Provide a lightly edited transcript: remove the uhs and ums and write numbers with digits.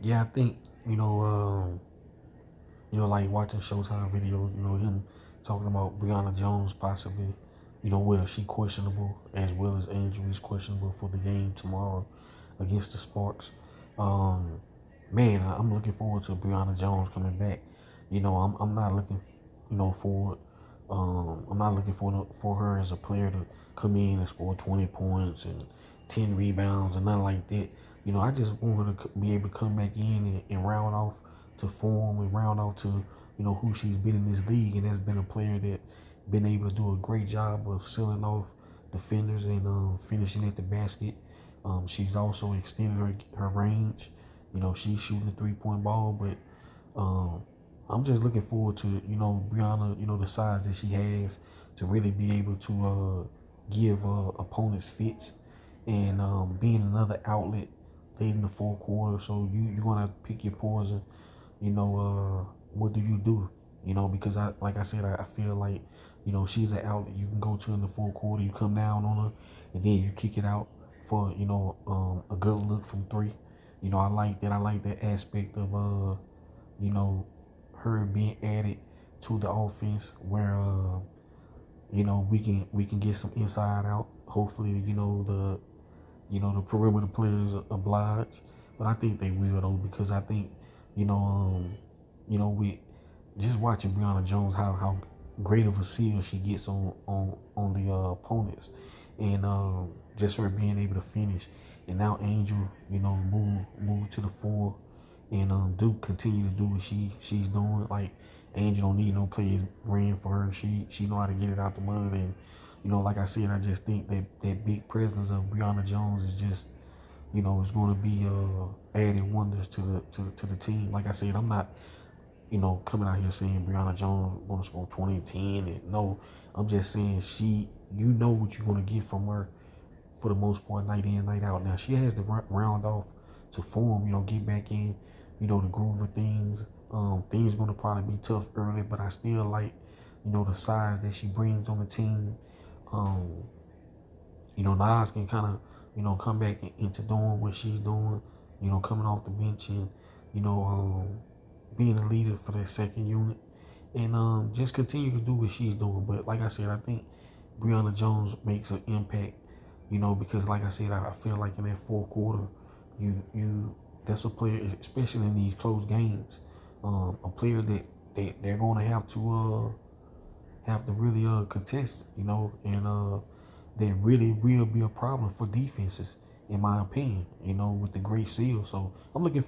Yeah, I think like watching Showtime videos, him talking about Brionna Jones possibly, whether she questionable as well as Angel is questionable for the game tomorrow against the Sparks. Um, Man, I'm looking forward to Brionna Jones coming back. I'm not looking, forward. I'm not looking for her as a player to come in and score 20 points and 10 rebounds and nothing like that. I just want her to be able to come back in and round off to form and round off to who she's been in this league, and has been a player that been able to do a great job of sealing off defenders and finishing at the basket. She's also extended her range. She's shooting a 3-point ball, but I'm just looking forward to Brianna, the size that she has to really be able to give opponents fits and being another outlet late in the fourth quarter. So you're gonna pick your poison. What do you do? Because like I said, I feel like she's an outlet you can go to in the fourth quarter. You come down on her, and then you kick it out for a good look from three. I like that. I like that aspect of you know her being added to the offense where we can get some inside out. Hopefully, the perimeter players oblige, but I think they will though, because I think we just watching Brionna Jones, how great of a seal she gets on the opponents, and just her being able to finish. And now Angel, move to the four, and do continue to do what she's doing. Like, Angel don't need no players ran for her. She know how to get it out the mud, and like I said, I just think that big presence of Brionna Jones is just is going to be adding wonders to the team. Like I said, I'm not coming out here saying Brionna Jones going to score 20 and 10. And no, I'm just saying what you're going to get from her for the most part, night in, night out. Now, she has to round off to form, get back in, the groove of things. Things going to probably be tough early, but I still like, the size that she brings on the team. Nas can kind of, come back into doing what she's doing, coming off the bench and, being a leader for that second unit, and just continue to do what she's doing. But like I said, I think Brionna Jones makes an impact, because like I said, I feel like in that fourth quarter, that's a player, especially in these close games, a player that they're going to have to really contest, and that really will be a problem for defenses, in my opinion, with the great seal. So I'm looking